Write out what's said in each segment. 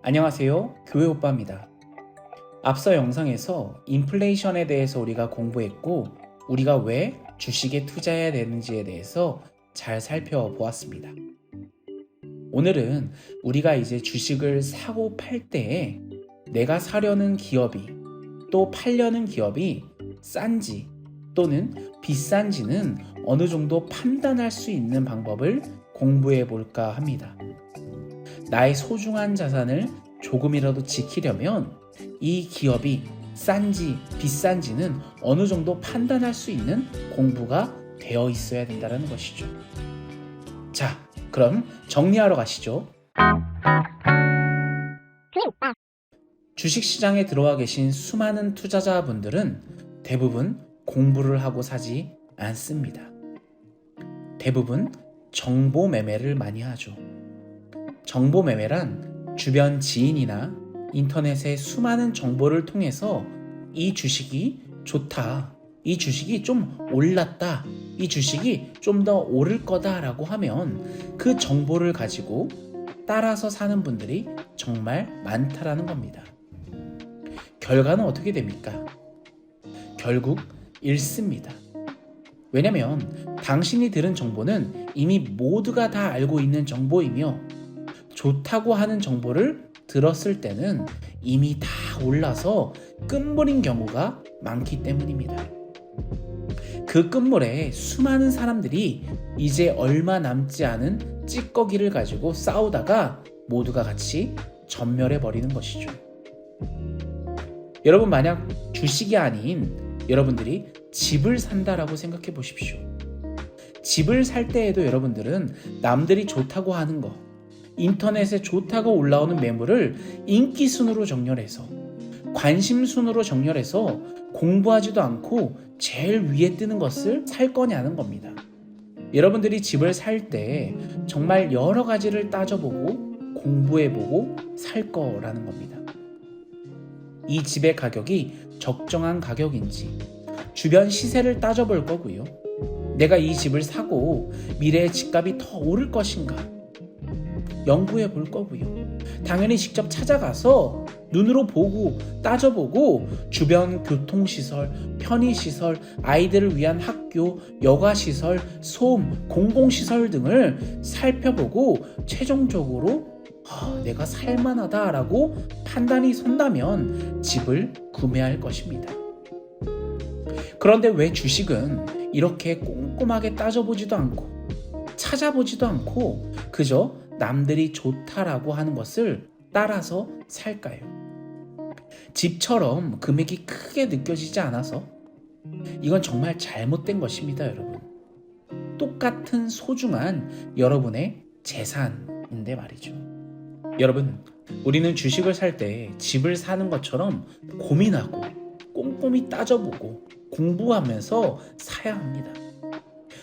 안녕하세요. 교회 오빠입니다. 앞서 영상에서 인플레이션에 대해서 우리가 공부했고, 우리가 왜 주식에 투자해야 되는지에 대해서 잘 살펴보았습니다. 오늘은 우리가 이제 주식을 사고 팔 때에 내가 사려는 기업이 또 팔려는 기업이 싼지 또는 비싼지는 어느 정도 판단할 수 있는 방법을 공부해 볼까 합니다. 나의 소중한 자산을 조금이라도 지키려면 이 기업이 싼지 비싼지는 어느 정도 판단할 수 있는 공부가 되어 있어야 된다는 것이죠. 자, 그럼 정리하러 가시죠. 주식시장에 들어와 계신 수많은 투자자분들은 대부분 공부를 하고 사지 않습니다. 대부분 정보 매매를 많이 하죠. 정보 매매란 주변 지인이나 인터넷의 수많은 정보를 통해서 이 주식이 좋다, 이 주식이 좀 올랐다, 이 주식이 좀 더 오를 거다라고 하면 그 정보를 가지고 따라서 사는 분들이 정말 많다라는 겁니다. 결과는 어떻게 됩니까? 결국 잃습니다. 왜냐면 당신이 들은 정보는 이미 모두가 다 알고 있는 정보이며 좋다고 하는 정보를 들었을 때는 이미 다 올라서 끝물인 경우가 많기 때문입니다. 그 끝물에 수많은 사람들이 이제 얼마 남지 않은 찌꺼기를 가지고 싸우다가 모두가 같이 전멸해 버리는 것이죠. 여러분, 만약 주식이 아닌 여러분들이 집을 산다라고 생각해 보십시오. 집을 살 때에도 여러분들은 남들이 좋다고 하는 거, 인터넷에 좋다고 올라오는 매물을 인기 순으로 정렬해서, 관심 순으로 정렬해서 공부하지도 않고 제일 위에 뜨는 것을 살 거냐는 겁니다. 여러분들이 집을 살 때 정말 여러 가지를 따져보고 공부해보고 살 거라는 겁니다. 이 집의 가격이 적정한 가격인지 주변 시세를 따져볼 거고요. 내가 이 집을 사고 미래의 집값이 더 오를 것인가 연구해 볼 거고요. 당연히 직접 찾아가서 눈으로 보고 따져보고 주변 교통시설, 편의시설, 아이들을 위한 학교, 여가시설, 소음, 공공시설 등을 살펴보고 최종적으로 내가 살만하다라고 판단이 선다면 집을 구매할 것입니다. 그런데 왜 주식은 이렇게 꼼꼼하게 따져보지도 않고 찾아보지도 않고 그저 남들이 좋다라고 하는 것을 따라서 살까요? 집처럼 금액이 크게 느껴지지 않아서 이건 정말 잘못된 것입니다, 여러분. 똑같은 소중한 여러분의 재산인데 말이죠. 여러분, 우리는 주식을 살 때 집을 사는 것처럼 고민하고 꼼꼼히 따져보고 공부하면서 사야 합니다.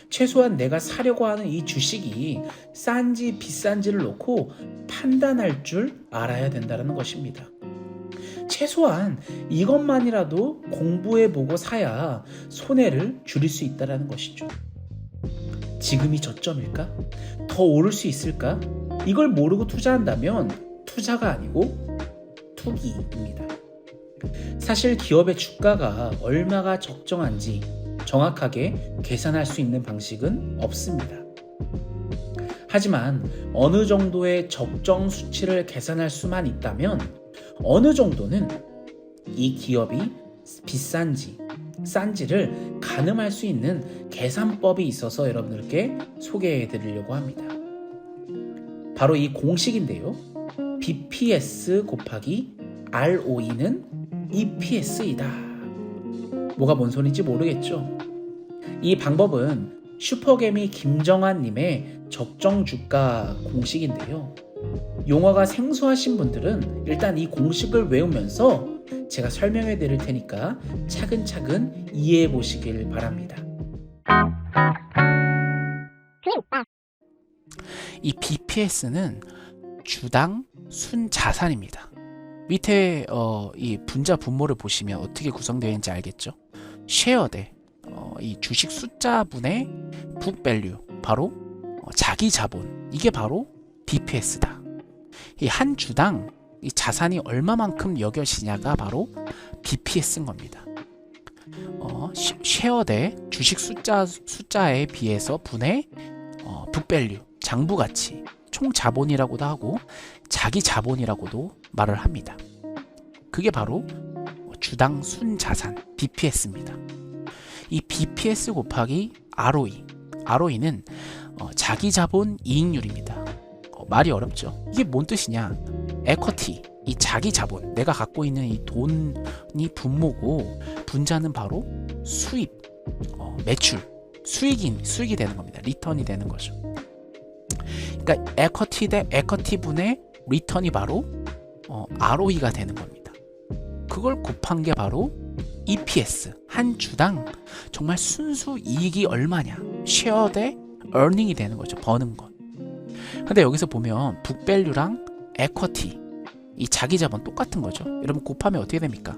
최소한 내가 사려고 하는 이 주식이 싼지 비싼지를 놓고 판단할 줄 알아야 된다는 것입니다. 최소한 이것만이라도 공부해보고 사야 손해를 줄일 수 있다는 것이죠. 지금이 저점일까? 더 오를 수 있을까? 이걸 모르고 투자한다면 투자가 아니고 투기입니다. 사실 기업의 주가가 얼마가 적정한지 정확하게 계산할 수 있는 방식은 없습니다. 하지만 어느 정도의 적정 수치를 계산할 수만 있다면 어느 정도는 이 기업이 비싼지 싼지를 가늠할 수 있는 계산법이 있어서 여러분들께 소개해 드리려고 합니다. 바로 이 공식인데요. BPS 곱하기 ROE는 EPS이다. 뭐가 뭔 소리인지 모르겠죠? 이 방법은 슈퍼개미 김정환님의 적정 주가 공식인데요. 용어가 생소하신 분들은 일단 이 공식을 외우면서 제가 설명해 드릴 테니까 차근차근 이해해 보시길 바랍니다. 이 BPS는 주당 순자산입니다. 밑에 이 분자 분모를 보시면 어떻게 구성되어 있는지 알겠죠? 쉐어 대 이 주식 숫자분의 북밸류, 바로 자기 자본, 이게 바로 BPS다. 이 한 주당 이 자산이 얼마만큼 여겨지냐가 바로 BPS인 겁니다. 쉐어 대 주식 숫자에 비해서 분의 북밸류, 장부 가치, 총 자본이라고도 하고 자기 자본이라고도 말을 합니다. 그게 바로 주당 순 자산 BPS입니다. 이 BPS 곱하기 ROE, ROE는 자기 자본 이익률입니다. 말이 어렵죠. 이게 뭔 뜻이냐? 에쿼티, 이 자기 자본, 내가 갖고 있는 이 돈이 분모고 분자는 바로 수입, 매출, 수익이 되는 겁니다. 리턴이 되는 거죠. 그러니까 에쿼티 대 에쿼티 분의 리턴이 바로 ROE가 되는 겁니다. 그걸 곱한 게 바로 EPS, 한 주당 정말 순수 이익이 얼마냐, 쉐어 대 earning이 되는 거죠. 버는 것. 근데 여기서 보면 북밸류랑 에쿼티, 이 자기 자본 똑같은 거죠. 여러분 곱하면 어떻게 됩니까?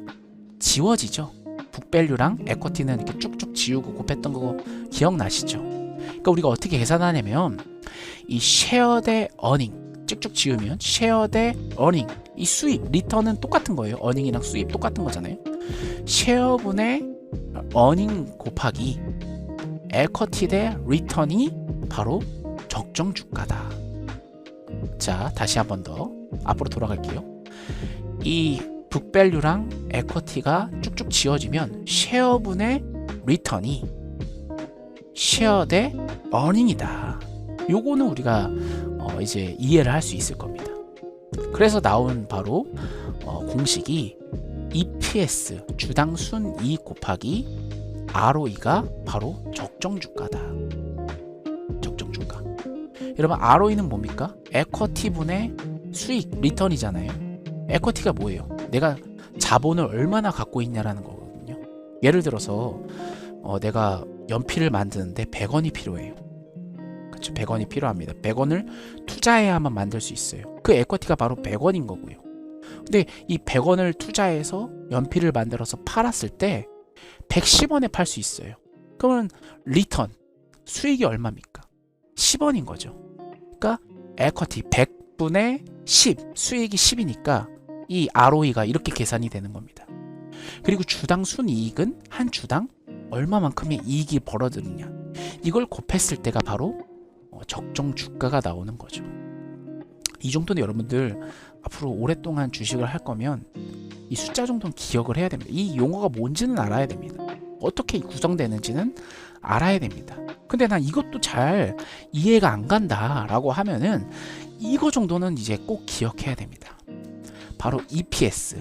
지워지죠. 북밸류랑 에쿼티는 이렇게 쭉쭉 지우고 곱했던 거 기억나시죠? 그러니까 우리가 어떻게 계산하냐면 이 쉐어 대 어닝 쭉쭉 지우면 쉐어 대 어닝, 이 수입, 리턴은 똑같은 거예요. 어닝이랑 수입 똑같은 거잖아요. 쉐어분의 어닝 곱하기 에쿼티 대 리턴이 바로 적정 주가다. 자, 다시 한 번 더 앞으로 돌아갈게요. 이 북밸류랑 에쿼티가 쭉쭉 지워지면 쉐어분의 리턴이 쉐어 대 어닝이다. 요거는 우리가 이제 이해를 할 수 있을 겁니다. 그래서 나온 바로 공식이 EPS, 주당 순이익 곱하기 ROE가 바로 적정 주가다. 적정 주가. 여러분 ROE는 뭡니까? 에쿼티 분의 수익, 리턴이잖아요. 에쿼티가 뭐예요? 내가 자본을 얼마나 갖고 있냐라는 거거든요. 예를 들어서 내가 연필을 만드는데 100원이 필요해요. 그렇죠? 100원이 필요합니다. 100원을 투자해야만 만들 수 있어요. 그 에쿼티가 바로 100원인 거고요. 근데 이 100원을 투자해서 연필을 만들어서 팔았을 때 110원에 팔 수 있어요. 그러면 리턴, 수익이 얼마입니까? 10원인 거죠. 그러니까 에쿼티 100분의 10, 수익이 10이니까 이 ROE가 이렇게 계산이 되는 겁니다. 그리고 주당 순이익은 한 주당 얼마만큼의 이익이 벌어들느냐, 이걸 곱했을 때가 바로 적정 주가가 나오는 거죠. 이 정도는 여러분들 앞으로 오랫동안 주식을 할 거면 이 숫자 정도는 기억을 해야 됩니다. 이 용어가 뭔지는 알아야 됩니다. 어떻게 구성되는지는 알아야 됩니다. 근데 난 이것도 잘 이해가 안 간다 라고 하면은 이거 정도는 이제 꼭 기억해야 됩니다. 바로 EPS,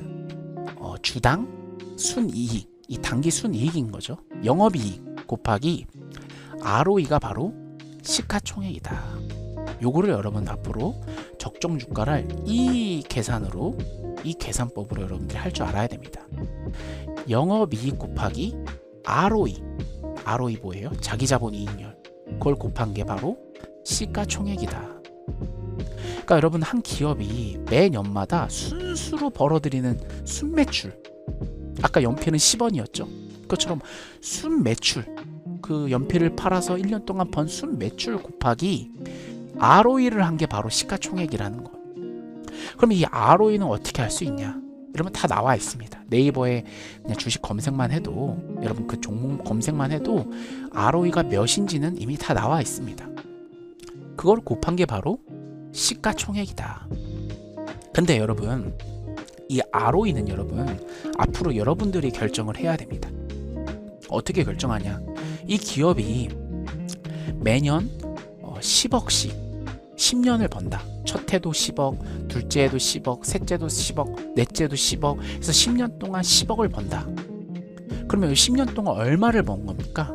주당 순이익, 이 단기 순이익인 거죠. 영업이익 곱하기 ROE가 바로 시가총액이다. 요거를 여러분 앞으로 적정 주가를 이 계산으로, 이 계산법으로 여러분들이 할 줄 알아야 됩니다. 영업이익 곱하기 ROE, ROE 뭐예요? 자기자본 이익률. 그걸 곱한 게 바로 시가총액이다. 그러니까 여러분 한 기업이 매년마다 순수로 벌어들이는 순매출, 아까 연필은 10원이었죠. 그것처럼 순매출, 그 연필을 팔아서 1년 동안 번 순매출 곱하기 ROE를 한 게 바로 시가총액이라는 거. 그럼 이 ROE는 어떻게 할 수 있냐? 여러분 다 나와 있습니다. 네이버에 그냥 주식 검색만 해도, 여러분 그 종목 검색만 해도 ROE가 몇인지는 이미 다 나와 있습니다. 그걸 곱한 게 바로 시가총액이다. 근데 여러분 이 ROE는 여러분 앞으로 여러분들이 결정을 해야 됩니다. 어떻게 결정하냐? 이 기업이 매년 10억씩 10년을 번다. 첫 해도 10억, 둘째 해도 10억, 셋째도 10억, 넷째도 10억, 그래서 10년 동안 10억을 번다. 그러면 10년 동안 얼마를 번 겁니까?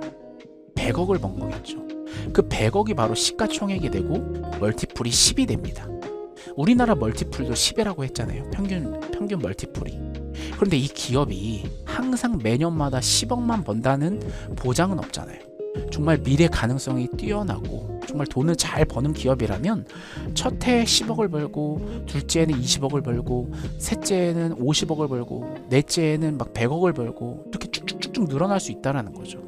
100억을 번 거겠죠. 그 100억이 바로 시가총액이 되고 멀티플이 10이 됩니다. 우리나라 멀티플도 10이라고 했잖아요. 평균 멀티플이. 그런데 이 기업이 항상 매년마다 10억만 번다는 보장은 없잖아요. 정말 미래 가능성이 뛰어나고 정말 돈을 잘 버는 기업이라면 첫 해에 10억을 벌고, 둘째에는 20억을 벌고, 셋째에는 50억을 벌고, 넷째에는 막 100억을 벌고, 이렇게 쭉쭉쭉 늘어날 수 있다는 거죠.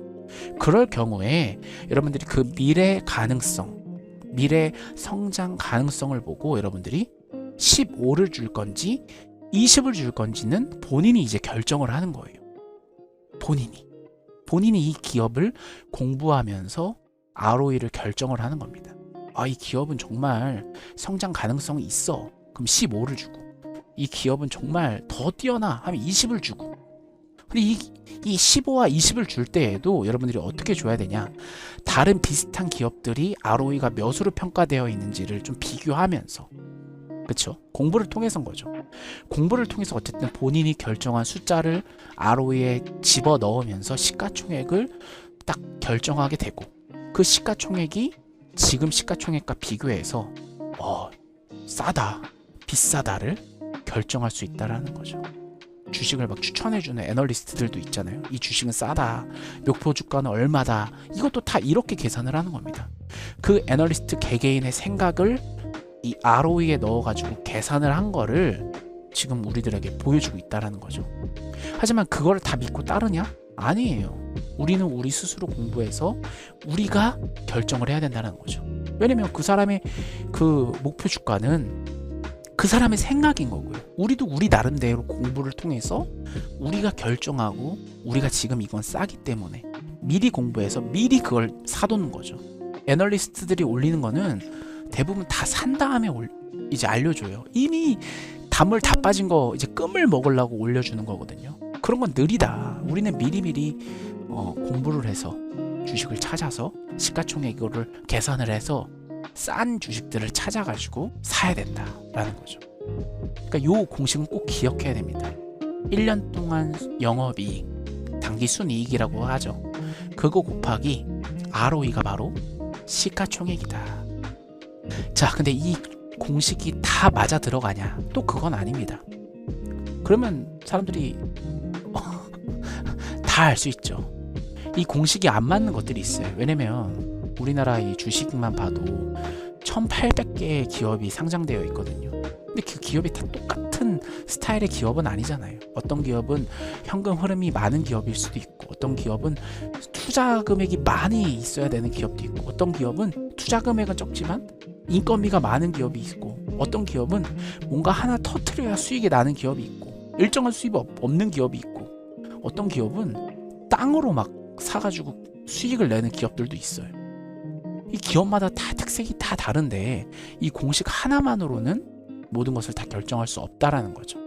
그럴 경우에 여러분들이 그 미래 가능성, 미래 성장 가능성을 보고 여러분들이 15를 줄 건지 20을 줄 건지는 본인이 이제 결정을 하는 거예요. 본인이 이 기업을 공부하면서 ROE를 결정을 하는 겁니다. 이 기업은 정말 성장 가능성이 있어. 그럼 15를 주고, 이 기업은 정말 더 뛰어나 하면 20을 주고. 근데 이 15와 20을 줄 때에도 여러분들이 어떻게 줘야 되냐, 다른 비슷한 기업들이 ROE가 몇으로 평가되어 있는지를 좀 비교하면서, 그쵸? 공부를 통해서인 거죠. 공부를 통해서 어쨌든 본인이 결정한 숫자를 ROE에 집어 넣으면서 시가총액을 딱 결정하게 되고, 그 시가총액이 지금 시가총액과 비교해서 싸다, 비싸다를 결정할 수 있다라는 거죠. 주식을 막 추천해주는 애널리스트들도 있잖아요. 이 주식은 싸다, 목표 주가는 얼마다, 이것도 다 이렇게 계산을 하는 겁니다. 그 애널리스트 개개인의 생각을 이 ROE에 넣어가지고 계산을 한 거를 지금 우리들에게 보여주고 있다라는 거죠. 하지만 그걸 다 믿고 따르냐? 아니에요. 우리는 우리 스스로 공부해서 우리가 결정을 해야 된다는 거죠. 왜냐면 그 사람의 그 목표 주가는 그 사람의 생각인 거고요. 우리도 우리 나름대로 공부를 통해서 우리가 결정하고, 우리가 지금 이건 싸기 때문에 미리 공부해서 미리 그걸 사두는 거죠. 애널리스트들이 올리는 거는 대부분 다 산 다음에 이제 알려줘요. 이미 단물 다 빠진 거 이제 끔을 먹으려고 올려주는 거거든요. 그런 건 느리다. 우리는 미리미리 공부를 해서 주식을 찾아서 시가총액을 계산을 해서 싼 주식들을 찾아가지고 사야 된다라는 거죠. 그러니까 요 공식은 꼭 기억해야 됩니다. 1년 동안 영업이익, 당기 순이익이라고 하죠. 그거 곱하기 ROE가 바로 시가총액이다. 자, 근데 이 공식이 다 맞아 들어가냐? 또 그건 아닙니다. 그러면 사람들이 다 알 수 있죠. 이 공식이 안 맞는 것들이 있어요. 왜냐면 우리나라 이 주식만 봐도 1800개의 기업이 상장되어 있거든요. 근데 그 기업이 다 똑같은 스타일의 기업은 아니잖아요. 어떤 기업은 현금 흐름이 많은 기업일 수도 있고, 어떤 기업은 투자 금액이 많이 있어야 되는 기업도 있고, 어떤 기업은 투자 금액은 적지만 인건비가 많은 기업이 있고, 어떤 기업은 뭔가 하나 터트려야 수익이 나는 기업이 있고, 일정한 수입이 없는 기업이 있고, 어떤 기업은 땅으로 막 사가지고 수익을 내는 기업들도 있어요. 이 기업마다 다 특색이 다 다른데 이 공식 하나만으로는 모든 것을 다 결정할 수 없다라는 거죠.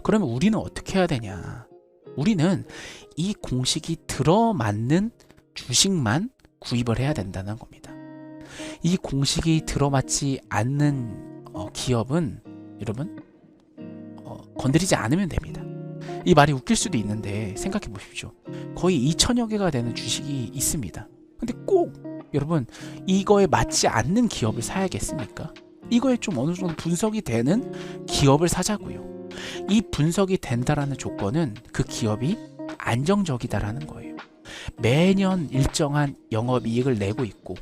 그러면 우리는 어떻게 해야 되냐? 우리는 이 공식이 들어맞는 주식만 구입을 해야 된다는 겁니다. 이 공식이 들어맞지 않는 기업은 여러분 건드리지 않으면 됩니다. 이 말이 웃길 수도 있는데 생각해 보십시오. 거의 2,000여 개가 되는 주식이 있습니다. 근데 꼭 여러분 이거에 맞지 않는 기업을 사야겠습니까? 이거에 좀 어느 정도 분석이 되는 기업을 사자고요. 이 분석이 된다라는 조건은 그 기업이 안정적이다라는 거예요. 매년 일정한 영업이익을 내고 있고,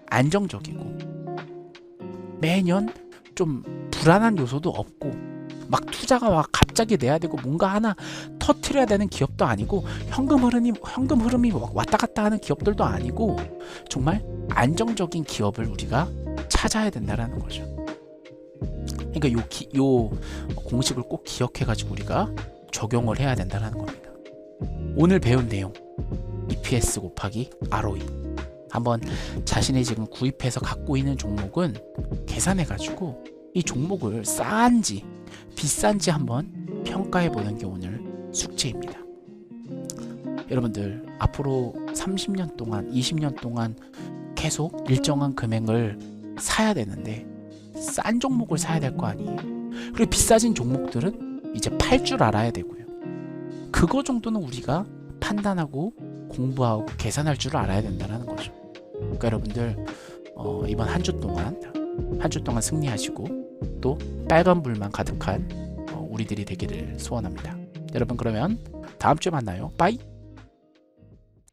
안정적이고, 매년 좀 불안한 요소도 없고, 막 투자가 막 갑자기 내야 되고 뭔가 하나 터트려야 되는 기업도 아니고, 현금 흐름이 막 왔다 갔다 하는 기업들도 아니고, 정말 안정적인 기업을 우리가 찾아야 된다라는 거죠. 그러니까 요 공식을 꼭 기억해가지고 우리가 적용을 해야 된다는 겁니다. 오늘 배운 내용, EPS 곱하기 ROE. 한번 자신이 지금 구입해서 갖고 있는 종목은 계산해가지고 이 종목을 싼지 비싼지 한번 평가해보는 게 오늘 숙제입니다. 여러분들 앞으로 30년 동안 20년 동안 계속 일정한 금액을 사야 되는데 싼 종목을 사야 될 거 아니에요. 그리고 비싸진 종목들은 이제 팔 줄 알아야 되고요. 그거 정도는 우리가 판단하고 공부하고 계산할 줄 알아야 된다는 거죠. 그러니까 여러분들 이번 한 주 동안 승리하시고 또 빨간불만 가득한 우리들이 되기를 소원합니다. 여러분 그러면 다음 주에 만나요. 빠이.